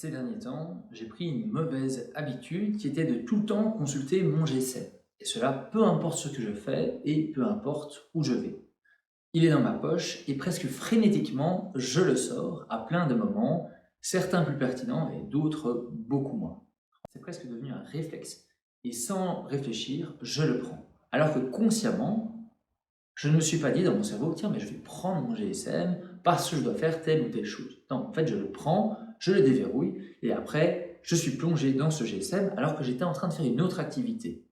Ces derniers temps, j'ai pris une mauvaise habitude qui était de tout le temps consulter mon GSM. Et cela peu importe ce que je fais et peu importe où je vais. Il est dans ma poche et presque frénétiquement, je le sors à plein de moments, certains plus pertinents et d'autres beaucoup moins. C'est presque devenu un réflexe. Et sans réfléchir, je le prends. Alors que consciemment, je ne me suis pas dit dans mon cerveau, tiens, mais je vais prendre mon GSM parce que je dois faire telle ou telle chose. Non, en fait, je le prends, je le déverrouille et après, je suis plongé dans ce GSM alors que j'étais en train de faire une autre activité.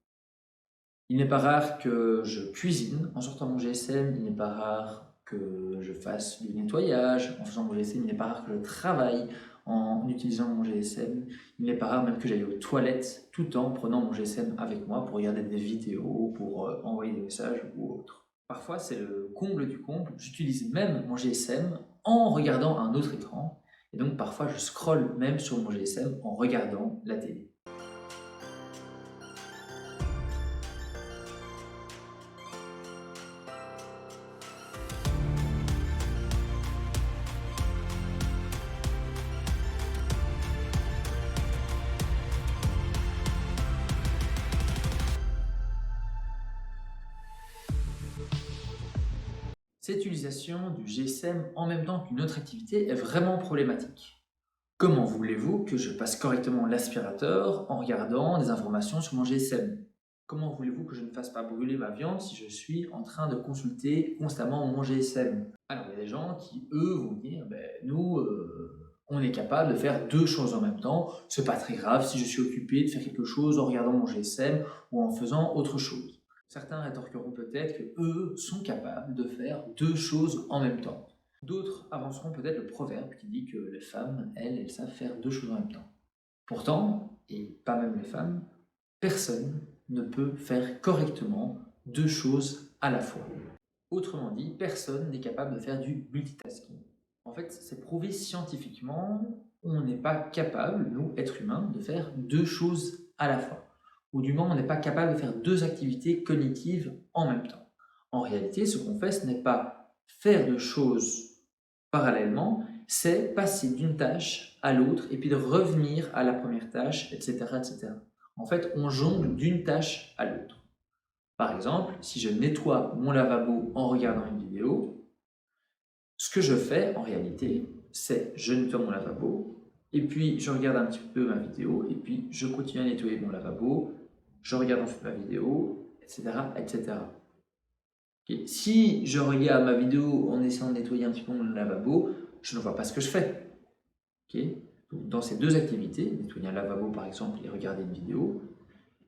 Il n'est pas rare que je cuisine en sortant mon GSM, il n'est pas rare que je fasse du nettoyage en faisant mon GSM, il n'est pas rare que je travaille en utilisant mon GSM, il n'est pas rare même que j'aille aux toilettes tout en prenant mon GSM avec moi pour regarder des vidéos, pour envoyer des messages ou autre. Parfois, c'est le comble du comble, j'utilise même mon GSM en regardant un autre écran et donc parfois je scrolle même sur mon GSM en regardant la télé. Cette utilisation du GSM en même temps qu'une autre activité est vraiment problématique. Comment voulez-vous que je passe correctement l'aspirateur en regardant des informations sur mon GSM? Comment voulez-vous que je ne fasse pas brûler ma viande si je suis en train de consulter constamment mon GSM? Alors, il y a des gens qui, eux, vont dire, nous, on est capable de faire deux choses en même temps. C'est pas très grave si je suis occupé de faire quelque chose en regardant mon GSM ou en faisant autre chose. Certains rétorqueront peut-être que eux sont capables de faire deux choses en même temps. D'autres avanceront peut-être le proverbe qui dit que les femmes, elles savent faire deux choses en même temps. Pourtant, et pas même les femmes, personne ne peut faire correctement deux choses à la fois. Autrement dit, personne n'est capable de faire du multitasking. En fait, c'est prouvé scientifiquement, on n'est pas capable, nous, êtres humains, de faire deux choses à la fois. Ou du moins, on n'est pas capable de faire deux activités cognitives en même temps. En réalité, ce qu'on fait, ce n'est pas faire deux choses parallèlement, c'est passer d'une tâche à l'autre et puis de revenir à la première tâche, etc., etc. En fait, on jongle d'une tâche à l'autre. Par exemple, si je nettoie mon lavabo en regardant une vidéo, ce que je fais en réalité, c'est je nettoie mon lavabo, et puis je regarde un petit peu ma vidéo, et puis je continue à nettoyer mon lavabo, je regarde ensuite ma vidéo, etc. etc. Okay. Si je regarde ma vidéo en essayant de nettoyer un petit peu mon lavabo, je ne vois pas ce que je fais. Okay. Donc, dans ces deux activités, nettoyer un lavabo par exemple et regarder une vidéo,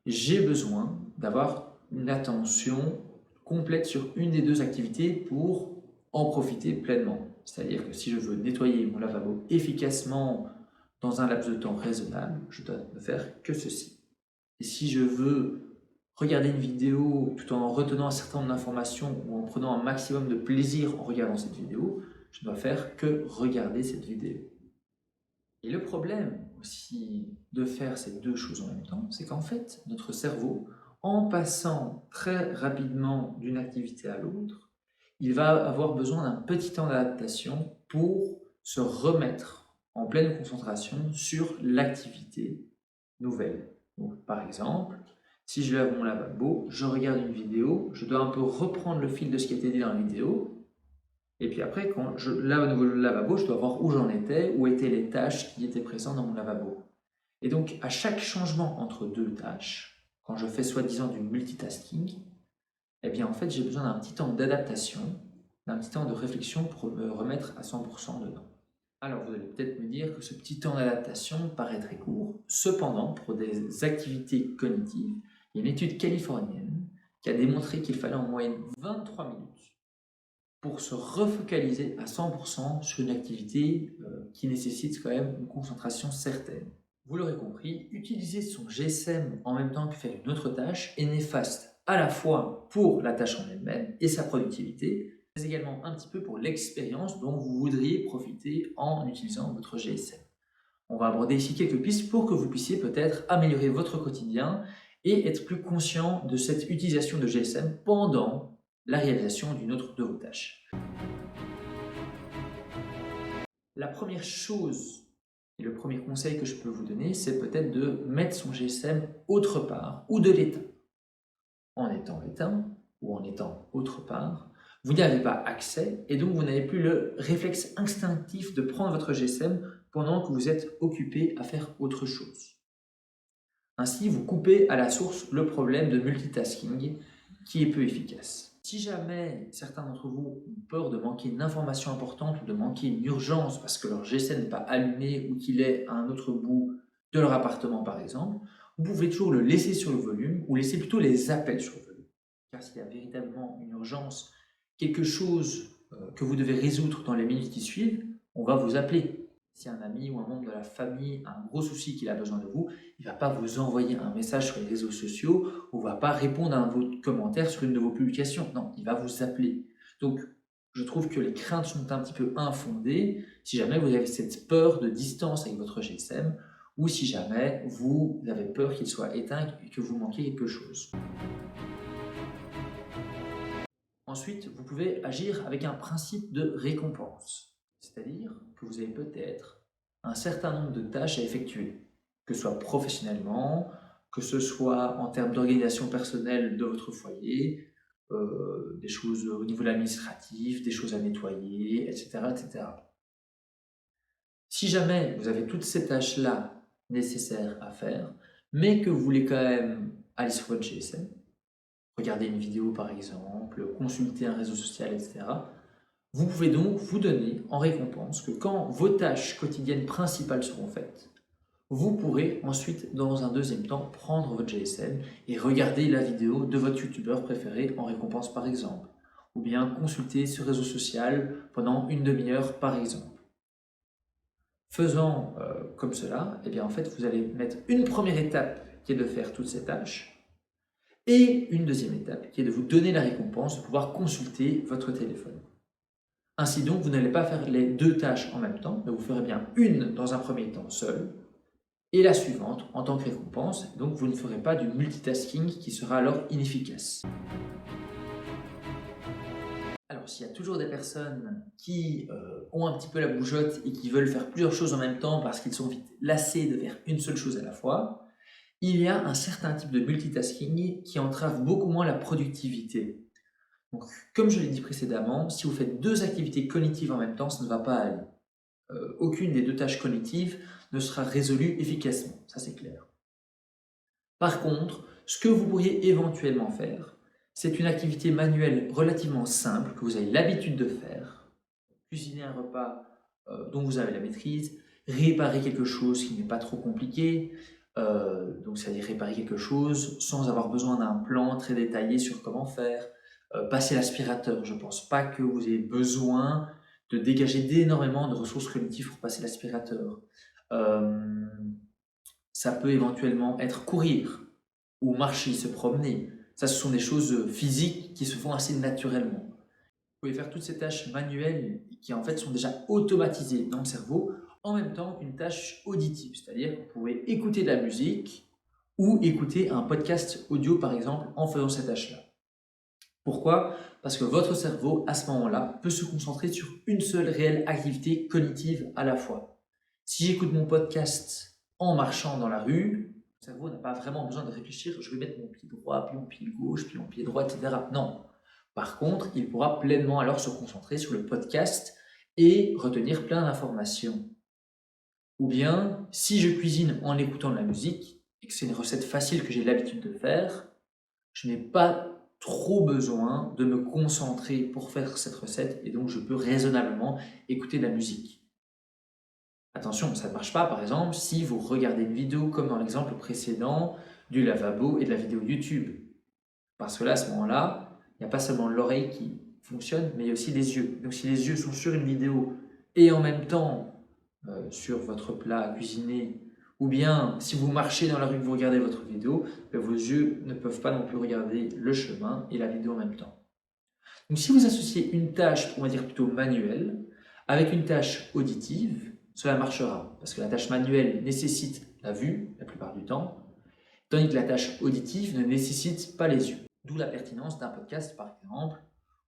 j'ai besoin d'avoir une attention complète sur une des deux activités pour en profiter pleinement. C'est-à-dire que si je veux nettoyer mon lavabo efficacement dans un laps de temps raisonnable, je dois ne faire que ceci. Et si je veux regarder une vidéo tout en retenant un certain nombre d'informations ou en prenant un maximum de plaisir en regardant cette vidéo, je ne dois faire que regarder cette vidéo. Et le problème aussi de faire ces deux choses en même temps, c'est qu'en fait, notre cerveau, en passant très rapidement d'une activité à l'autre, il va avoir besoin d'un petit temps d'adaptation pour se remettre en pleine concentration sur l'activité nouvelle. Donc, par exemple, si je lave mon lavabo, je regarde une vidéo, je dois un peu reprendre le fil de ce qui a été dit dans la vidéo, et puis après, quand je lave à nouveau le lavabo, je dois voir où j'en étais, où étaient les tâches qui étaient présentes dans mon lavabo. Et donc, à chaque changement entre deux tâches, quand je fais soi-disant du multitasking, eh bien en fait, j'ai besoin d'un petit temps d'adaptation, d'un petit temps de réflexion pour me remettre à 100% dedans. Alors, vous allez peut-être me dire que ce petit temps d'adaptation paraît très court. Cependant, pour des activités cognitives, il y a une étude californienne qui a démontré qu'il fallait en moyenne 23 minutes pour se refocaliser à 100% sur une activité qui nécessite quand même une concentration certaine. Vous l'aurez compris, utiliser son GSM en même temps que faire une autre tâche est néfaste à la fois pour la tâche en elle-même et sa productivité, mais également un petit peu pour l'expérience dont vous voudriez profiter en utilisant votre GSM. On va aborder ici quelques pistes pour que vous puissiez peut-être améliorer votre quotidien et être plus conscient de cette utilisation de GSM pendant la réalisation d'une autre de vos tâches. La première chose Et le premier conseil que je peux vous donner, c'est peut-être de mettre son GSM autre part ou de l'éteindre. En étant éteint ou en étant autre part, vous n'y avez pas accès et donc vous n'avez plus le réflexe instinctif de prendre votre GSM pendant que vous êtes occupé à faire autre chose. Ainsi, vous coupez à la source le problème de multitasking qui est peu efficace. Si jamais certains d'entre vous ont peur de manquer une information importante ou de manquer une urgence parce que leur GSM n'est pas allumé ou qu'il est à un autre bout de leur appartement par exemple, vous pouvez toujours le laisser sur le volume ou laisser plutôt les appels sur le volume. Car s'il y a véritablement une urgence, quelque chose que vous devez résoudre dans les minutes qui suivent, on va vous appeler. Si un ami ou un membre de la famille a un gros souci qu'il a besoin de vous, il ne va pas vous envoyer un message sur les réseaux sociaux ou ne va pas répondre à un de vos commentaires sur une de vos publications. Non, il va vous appeler. Donc, je trouve que les craintes sont un petit peu infondées si jamais vous avez cette peur de distance avec votre GSM ou si jamais vous avez peur qu'il soit éteint et que vous manquiez quelque chose. Ensuite, vous pouvez agir avec un principe de récompense, c'est-à-dire que vous avez peut-être un certain nombre de tâches à effectuer, que ce soit professionnellement, que ce soit en termes d'organisation personnelle de votre foyer, des choses au niveau de l'administratif, des choses à nettoyer, etc., etc. Si jamais vous avez toutes ces tâches-là nécessaires à faire, mais que vous voulez quand même aller sur votre GSM, regarder une vidéo par exemple, consulter un réseau social, etc., vous pouvez donc vous donner en récompense que quand vos tâches quotidiennes principales seront faites, vous pourrez ensuite, dans un deuxième temps, prendre votre GSM et regarder la vidéo de votre youtubeur préféré en récompense par exemple, ou bien consulter ce réseau social pendant une demi-heure par exemple. Faisant comme cela, eh bien en fait, vous allez mettre une première étape qui est de faire toutes ces tâches, et une deuxième étape qui est de vous donner la récompense de pouvoir consulter votre téléphone. Ainsi donc, vous n'allez pas faire les deux tâches en même temps, mais vous ferez bien une dans un premier temps seule et la suivante en tant que récompense. Donc, vous ne ferez pas du multitasking qui sera alors inefficace. Alors, s'il y a toujours des personnes qui ont un petit peu la bougeotte et qui veulent faire plusieurs choses en même temps parce qu'ils sont vite lassés de faire une seule chose à la fois, il y a un certain type de multitasking qui entrave beaucoup moins la productivité. Donc, comme je l'ai dit précédemment, si vous faites deux activités cognitives en même temps, ça ne va pas aller. Aucune des deux tâches cognitives ne sera résolue efficacement, ça c'est clair. Par contre, ce que vous pourriez éventuellement faire, c'est une activité manuelle relativement simple que vous avez l'habitude de faire. Cuisiner un repas dont vous avez la maîtrise, réparer quelque chose qui n'est pas trop compliqué, donc c'est-à-dire réparer quelque chose sans avoir besoin d'un plan très détaillé sur comment faire, passer l'aspirateur. Je ne pense pas que vous ayez besoin de dégager d'énormément de ressources cognitives pour passer l'aspirateur. Euh, Ça peut éventuellement être courir ou marcher, se promener. Ça, ce sont des choses physiques qui se font assez naturellement. Vous pouvez faire toutes ces tâches manuelles qui en fait sont déjà automatisées dans le cerveau en même temps qu'une tâche auditive, c'est-à-dire que vous pouvez écouter de la musique ou écouter un podcast audio par exemple en faisant cette tâche-là. Pourquoi? Parce que votre cerveau, à ce moment-là, peut se concentrer sur une seule réelle activité cognitive à la fois. Si j'écoute mon podcast en marchant dans la rue, mon cerveau n'a pas vraiment besoin de réfléchir, je vais mettre mon pied droit, puis mon pied gauche, puis mon pied droit, etc. Non. Par contre, il pourra pleinement alors se concentrer sur le podcast et retenir plein d'informations. Ou bien, si je cuisine en écoutant de la musique, et que c'est une recette facile que j'ai l'habitude de faire, je n'ai pas trop besoin de me concentrer pour faire cette recette et donc je peux raisonnablement écouter de la musique. Attention, ça ne marche pas par exemple si vous regardez une vidéo comme dans l'exemple précédent du lavabo et de la vidéo YouTube. Parce que là, à ce moment-là, il n'y a pas seulement l'oreille qui fonctionne, mais il y a aussi les yeux. Donc si les yeux sont sur une vidéo et en même temps sur votre plat à cuisiner, ou bien si vous marchez dans la rue et que vous regardez votre vidéo, vos yeux ne peuvent pas non plus regarder le chemin et la vidéo en même temps. Donc si vous associez une tâche, on va dire plutôt manuelle, avec une tâche auditive, cela marchera. Parce que la tâche manuelle nécessite la vue la plupart du temps, tandis que la tâche auditive ne nécessite pas les yeux. D'où la pertinence d'un podcast par exemple,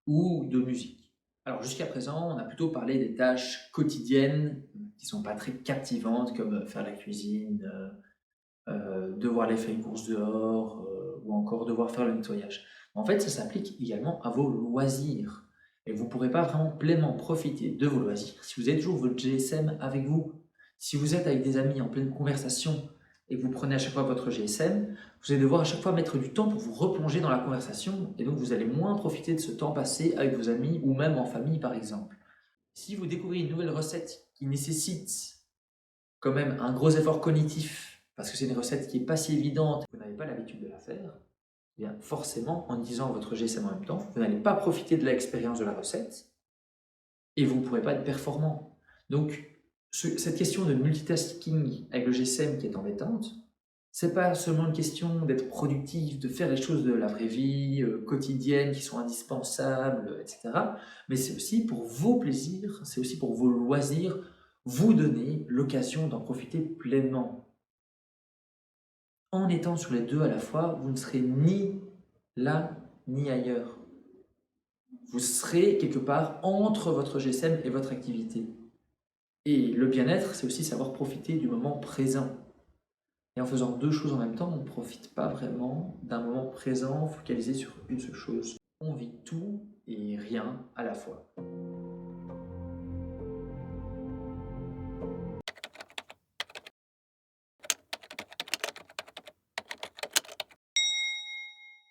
ou de musique. Alors jusqu'à présent, on a plutôt parlé des tâches quotidiennes qui sont pas très captivantes, comme faire la cuisine, devoir aller faire une course dehors, ou encore devoir faire le nettoyage. En fait, ça s'applique également à vos loisirs et vous ne pourrez pas vraiment pleinement profiter de vos loisirs si vous avez toujours votre GSM avec vous. Si vous êtes avec des amis en pleine conversation et que vous prenez à chaque fois votre GSM, vous allez devoir à chaque fois mettre du temps pour vous replonger dans la conversation et donc vous allez moins profiter de ce temps passé avec vos amis ou même en famille par exemple. Si vous découvrez une nouvelle recette qui nécessite quand même un gros effort cognitif, parce que c'est une recette qui n'est pas si évidente, vous n'avez pas l'habitude de la faire, eh bien forcément, en utilisant votre GSM en même temps, vous n'allez pas profiter de l'expérience de la recette et vous ne pourrez pas être performant. Donc, cette question de multitasking avec le GSM qui est embêtante, c'est pas seulement une question d'être productif, de faire les choses de la vraie vie, quotidienne, qui sont indispensables, etc. Mais c'est aussi pour vos plaisirs, c'est aussi pour vos loisirs, vous donner l'occasion d'en profiter pleinement. En étant sur les deux à la fois, vous ne serez ni là ni ailleurs. Vous serez quelque part entre votre GSM et votre activité. Et le bien-être, c'est aussi savoir profiter du moment présent. Et en faisant deux choses en même temps, on ne profite pas vraiment d'un moment présent focalisé sur une seule chose. On vit tout et rien à la fois.